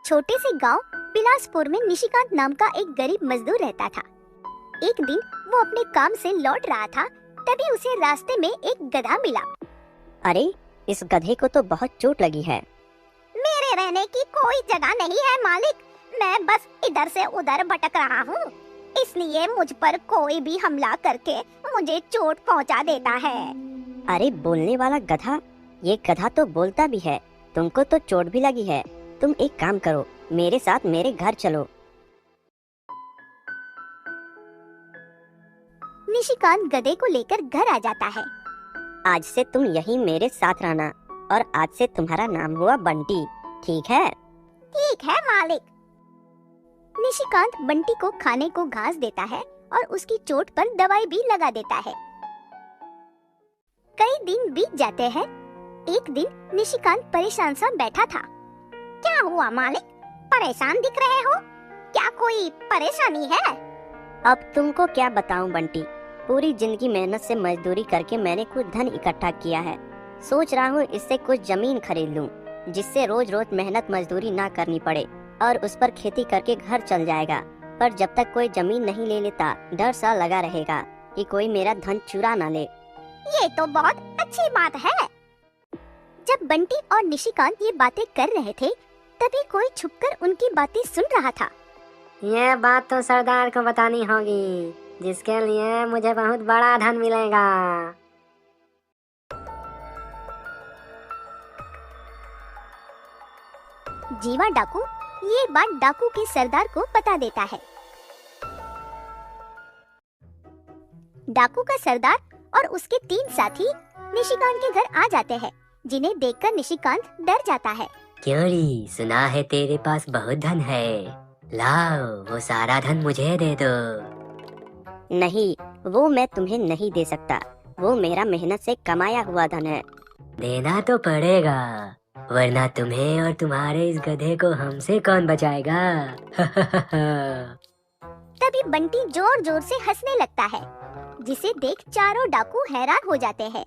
छोटे से गांव बिलासपुर में निशिकांत नाम का एक गरीब मजदूर रहता था। एक दिन वो अपने काम से लौट रहा था, तभी उसे रास्ते में एक गधा मिला। अरे, इस गधे को तो बहुत चोट लगी है। मेरे रहने की कोई जगह नहीं है मालिक, मैं बस इधर से उधर भटक रहा हूँ, इसलिए मुझ पर कोई भी हमला करके मुझे चोट पहुँचा देता है। अरे बोलने वाला गधा, ये गधा तो बोलता भी है। तुमको तो चोट भी लगी है। तुम एक काम करो, मेरे साथ मेरे घर चलो। निशिकांत गधे को लेकर घर आ जाता है। आज से तुम यहीं मेरे साथ रहना, और आज से तुम्हारा नाम हुआ बंटी, ठीक है? ठीक है मालिक। निशिकांत बंटी को खाने को घास देता है और उसकी चोट पर दवाई भी लगा देता है। कई दिन बीत जाते हैं। एक दिन निशिकांत परेशान सा बैठा था। क्या हुआ मालिक, परेशान दिख रहे हो? क्या कोई परेशानी है? अब तुमको क्या बताऊं बंटी, पूरी जिंदगी मेहनत से मजदूरी करके मैंने कुछ धन इकट्ठा किया है। सोच रहा हूँ इससे कुछ जमीन खरीद लूं, जिससे रोज रोज मेहनत मजदूरी ना करनी पड़े और उस पर खेती करके घर चल जाएगा। पर जब तक कोई जमीन नहीं ले लेता, डर सा लगा रहेगा कि कोई मेरा धन चुरा ना ले। ये तो बहुत अच्छी बात है। जब बंटी और निशिकांत ये बातें कर रहे थे, तभी कोई छुपकर उनकी बातें सुन रहा था। ये बात तो सरदार को बतानी होगी, जिसके लिए मुझे बहुत बड़ा धन मिलेगा। जीवा डाकू ये बात डाकू के सरदार को बता देता है। डाकू का सरदार और उसके 3 साथी निशिकांत के घर आ जाते हैं, जिन्हें देखकर निशिकांत डर जाता है। क्यों री, सुना है तेरे पास बहुत धन है, लाओ वो सारा धन मुझे दे दो। नहीं, वो मैं तुम्हें नहीं दे सकता। वो मेरा मेहनत से कमाया हुआ धन है। देना तो पड़ेगा, वरना तुम्हें और तुम्हारे इस गधे को हमसे कौन बचाएगा। तभी बंटी जोर जोर से हंसने लगता है, जिसे देख चारों डाकू हैरान हो जाते हैं।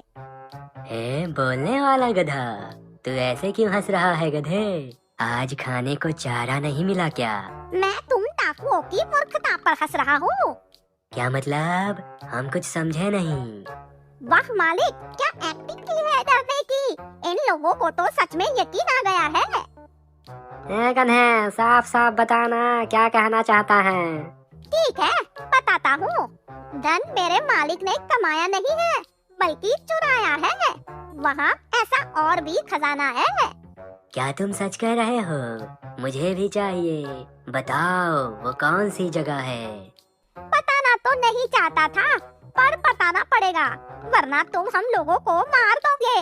बोलने वाला गधा, तू ऐसे क्यों हंस रहा है गधे? आज खाने को चारा नहीं मिला क्या? मैं तुम डाकुओं की मूर्खता पर हंस रहा हूँ। क्या मतलब? हम कुछ समझे नहीं। वाह मालिक, क्या एक्टिंग की है डरने की। इन लोगों को तो सच में यकीन आ गया है। गधे, साफ साफ बताना क्या कहना चाहता है। ठीक है, बताता हूँ। धन मेरे मालिक ने कमाया नहीं है, बल्कि चुराया है। वहाँ ऐसा और भी खजाना है। क्या तुम सच कह रहे हो? मुझे भी चाहिए, बताओ वो कौन सी जगह है। बताना तो नहीं चाहता था, पर बताना पड़ेगा, वरना तुम हम लोगों को मार दोगे।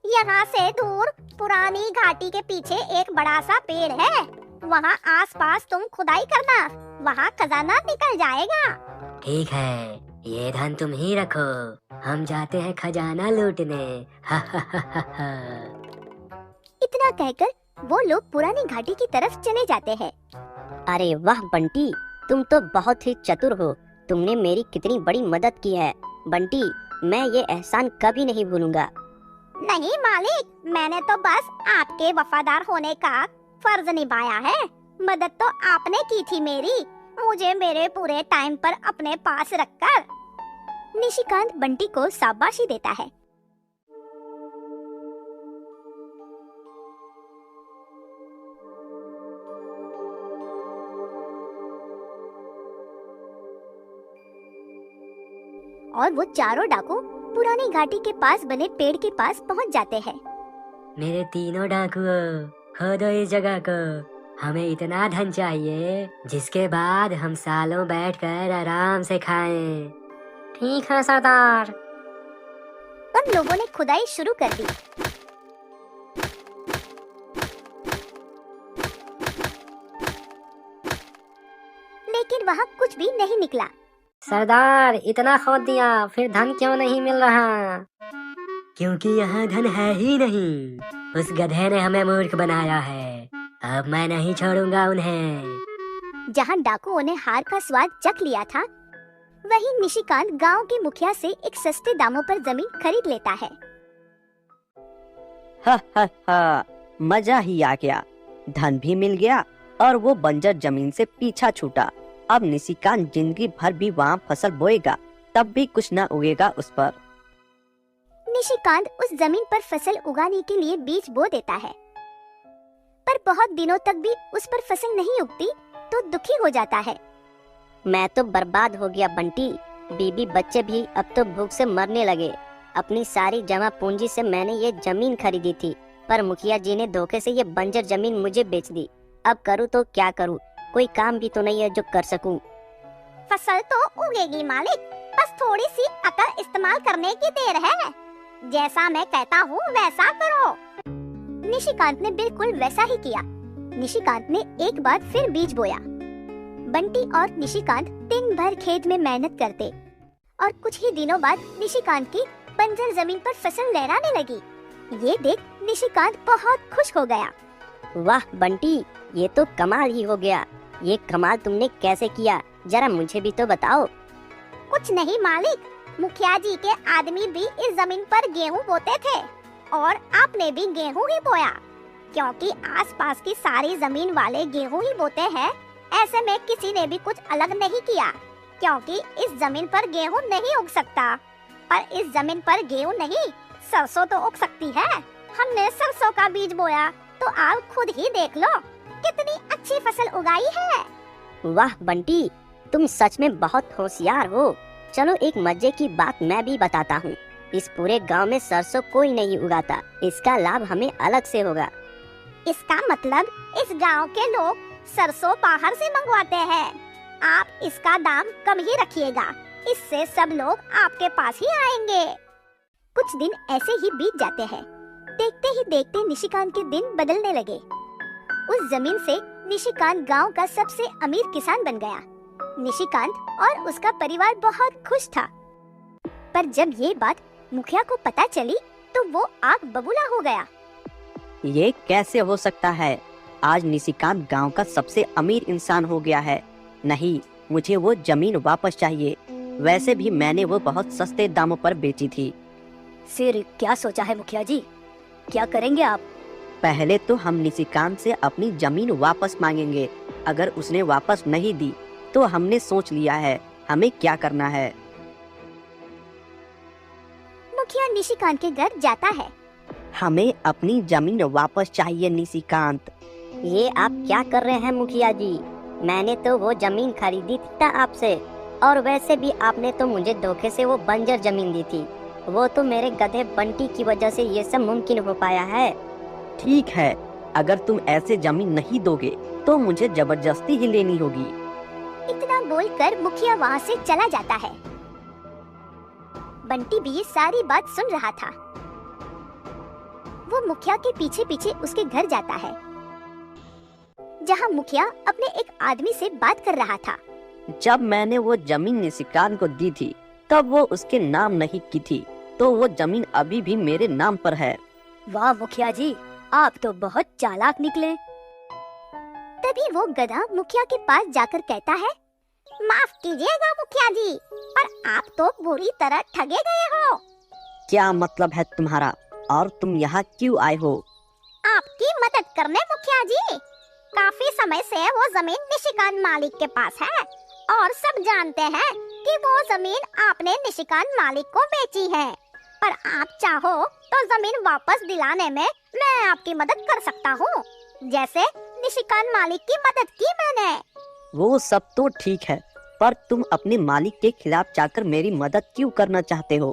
यहाँ से दूर पुरानी घाटी के पीछे एक बड़ा सा पेड़ है, वहाँ आसपास तुम खुदाई करना, वहाँ खजाना निकल जाएगा। ठीक है, ये धन तुम ही रखो, हम जाते हैं खजाना लूटने। इतना कहकर वो लोग पुरानी घाटी की तरफ चले जाते हैं। अरे वाह बंटी, तुम तो बहुत ही चतुर हो। तुमने मेरी कितनी बड़ी मदद की है। बंटी, मैं ये एहसान कभी नहीं भूलूंगा। नहीं मालिक, मैंने तो बस आपके वफादार होने का फर्ज निभाया है। मदद तो आपने की थी मेरी, मुझे मेरे पूरे टाइम पर अपने पास रखकर। निशिकांत बंटी को शाबाशी देता है। और वो चारों डाकू पुरानी घाटी के पास बने पेड़ के पास पहुंच जाते हैं। मेरे तीनों डाकुओं, खोदो इस जगह को, हमें इतना धन चाहिए जिसके बाद हम सालों बैठकर आराम से खाएं। ठीक है सरदार। उन लोगों ने खुदाई शुरू कर दी। लेकिन वहाँ कुछ भी नहीं निकला। सरदार, इतना खोद दिया, फिर धन क्यों नहीं मिल रहा? क्योंकि यहाँ धन है ही नहीं। उस गधे ने हमें मूर्ख बनाया है। अब मैं नहीं छोड़ूंगा उन्हें। जहाँ डाकुओं ने हार का स्वाद चख लिया था, वहीं निशिकांत गांव के मुखिया से एक सस्ते दामों पर जमीन खरीद लेता है। हा, मजा ही आ गया। धन भी मिल गया और वो बंजर जमीन से पीछा छूटा। अब निशिकांत जिंदगी भर भी वहाँ फसल बोएगा, तब भी कुछ न उगेगा उस पर। निशिकांत उस जमीन पर फसल उगाने के लिए बीज बो देता है, पर बहुत दिनों तक भी उस पर फसल नहीं उगती तो दुखी हो जाता है। मैं तो बर्बाद हो गया बंटी। बीबी बच्चे भी अब तो भूख से मरने लगे। अपनी सारी जमा पूंजी से मैंने ये जमीन खरीदी थी, पर मुखिया जी ने धोखे से ये बंजर जमीन मुझे बेच दी। अब करूँ तो क्या करूँ? कोई काम भी तो नहीं है जो कर सकूं। फसल तो उगेगी मालिक, बस थोड़ी सी अकल इस्तेमाल करने की देर है। जैसा मैं कहता हूँ वैसा करो। निशिकांत ने बिल्कुल वैसा ही किया। निशिकांत ने एक बार फिर बीज बोया। बंटी और निशिकांत दिन भर खेत में मेहनत करते और कुछ ही दिनों बाद निशिकांत की बंजर जमीन पर फसल लहराने लगी। ये देख निशिकांत बहुत खुश हो गया। वाह बंटी, ये तो कमाल ही हो गया। ये कमाल तुमने कैसे किया, जरा मुझे भी तो बताओ। कुछ नहीं मालिक, मुखिया जी के आदमी भी इस जमीन पर गेहूं बोते थे और आपने भी गेहूं ही बोया। क्योंकि आसपास की सारी जमीन वाले गेहूं ही बोते हैं, ऐसे में किसी ने भी कुछ अलग नहीं किया। क्योंकि इस जमीन पर गेहूं नहीं उग सकता, पर इस जमीन पर गेहूं नहीं, सरसों तो उग सकती है। हमने सरसों का बीज बोया तो आप खुद ही देख लो कितनी अच्छी फसल उगाई है। वाह बंटी, तुम सच में बहुत होशियार हो। चलो एक मजे की बात मैं भी बताता हूँ। इस पूरे गांव में सरसों कोई नहीं उगाता। इसका लाभ हमें अलग से होगा। इसका मतलब इस गांव के लोग सरसों बाहर से मंगवाते हैं। आप इसका दाम कम ही रखिएगा, इससे सब लोग आपके पास ही आएंगे। कुछ दिन ऐसे ही बीत जाते हैं। देखते ही देखते निशिकांत के दिन बदलने लगे। उस जमीन से निशिकांत गांव का सबसे अमीर किसान बन गया। निशिकांत और उसका परिवार बहुत खुश था। पर जब ये बात मुखिया को पता चली तो वो आग बबूला हो गया। ये कैसे हो सकता है? आज निशिकांत गांव का सबसे अमीर इंसान हो गया है। नहीं, मुझे वो जमीन वापस चाहिए। वैसे भी मैंने वो बहुत सस्ते दामों पर बेची थी। फिर क्या सोचा है मुखिया जी? क्या करेंगे आप? पहले तो हम निशिकांत से अपनी जमीन वापस मांगेंगे। अगर उसने वापस नहीं दी तो हमने सोच लिया है हमें क्या करना है। मुखिया निशिकांत के घर जाता है। हमें अपनी जमीन वापस चाहिए निशिकांत। ये आप क्या कर रहे हैं मुखिया जी? मैंने तो वो जमीन खरीदी थी आपसे, और वैसे भी आपने तो मुझे धोखे से वो बंजर जमीन दी थी। वो तो मेरे गधे बंटी की वजह से ये सब मुमकिन हो पाया है। ठीक है, अगर तुम ऐसे जमीन नहीं दोगे तो मुझे जबरदस्ती ही लेनी होगी। इतना बोलकर मुखिया वहाँ से चला जाता है। बंटी भी ये सारी बात सुन रहा था। वो मुखिया के पीछे पीछे उसके घर जाता है, जहाँ मुखिया अपने एक आदमी से बात कर रहा था। जब मैंने वो जमीन निशिकांत को दी थी तब वो उसके नाम नहीं की थी, तो वो जमीन अभी भी मेरे नाम पर है। वाह मुखिया जी, आप तो बहुत चालाक निकले। तभी वो गधा मुखिया के पास जाकर कहता है, माफ कीजिएगा मुखिया जी, पर आप तो बुरी तरह ठगे गए हो। क्या मतलब है तुम्हारा, और तुम यहाँ क्यों आए हो? आपकी मदद करने मुखिया जी। काफी समय से वो जमीन निशिकांत मालिक के पास है और सब जानते हैं कि वो जमीन आपने निशिकांत मालिक को बेची है। पर आप चाहो तो जमीन वापस दिलाने में मैं आपकी मदद कर सकता हूँ, जैसे निशिकांत मालिक की मदद की मैंने। वो सब तो ठीक है, पर तुम अपने मालिक के खिलाफ जाकर मेरी मदद क्यों करना चाहते हो?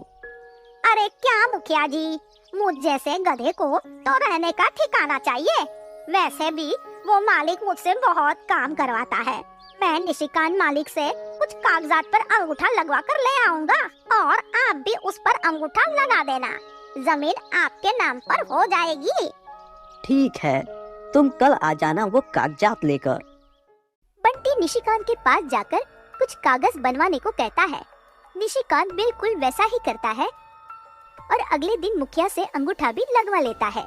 अरे क्या मुखिया जी, मुझ जैसे गधे को तो रहने का ठिकाना चाहिए। वैसे भी वो मालिक मुझसे बहुत काम करवाता है। मैं निशिकांत मालिक से कुछ कागजात पर अंगूठा लगवा कर ले आऊंगा और आप भी उस पर अंगूठा लगा देना। जमीन आपके नाम पर हो जाएगी। ठीक है, तुम कल आ जाना वो कागजात लेकर। बंटी निशिकांत के पास जाकर कुछ कागज बनवाने को कहता है। निशिकांत बिल्कुल वैसा ही करता है और अगले दिन मुखिया से अंगूठा भी लगवा लेता है।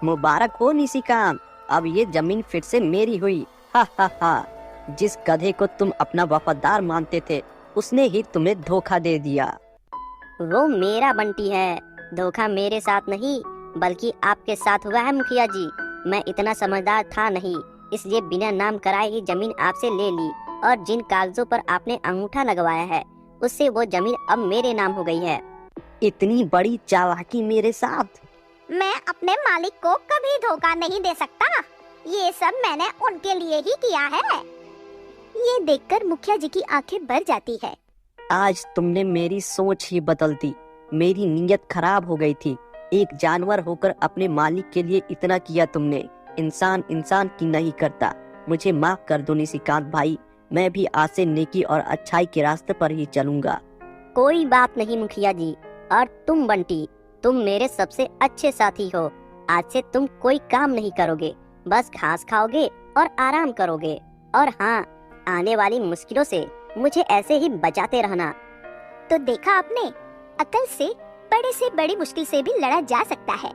मुबारक हो निशिकांत, अब ये जमीन फिर से मेरी हुई। हा हा हा। जिस गधे को तुम अपना वफादार मानते थे उसने ही तुम्हें धोखा दे दिया। वो मेरा बंटी है धोखा मेरे साथ नहीं बल्कि आपके साथ हुआ है मुखिया जी। मैं इतना समझदार था नहीं, इसलिए बिना नाम कराए ही जमीन आपसे ले ली और जिन कागजों पर आपने अंगूठा लगवाया है उससे वो जमीन अब मेरे नाम हो गई है। इतनी बड़ी चालाकी मेरे साथ? मैं अपने मालिक को कभी धोखा नहीं दे सकता। ये सब मैंने उनके लिए ही किया है। ये देखकर मुखिया जी की आंखें भर जाती है। आज तुमने मेरी सोच ही बदल दी। मेरी नीयत खराब हो गई थी। एक जानवर होकर अपने मालिक के लिए इतना किया तुमने। इंसान इंसान की नहीं करता। मुझे माफ कर दो निशिकांत भाई। मैं भी आज से नेकी और अच्छाई के रास्ते पर ही चलूंगा। कोई बात नहीं मुखिया जी। और तुम बंटी, तुम मेरे सबसे अच्छे साथी हो। आज से तुम कोई काम नहीं करोगे, बस घास खाओगे और आराम करोगे। और हाँ, आने वाली मुश्किलों से मुझे ऐसे ही बचाते रहना। तो देखा आपने, अकल से बड़ी मुश्किल से भी लड़ा जा सकता है।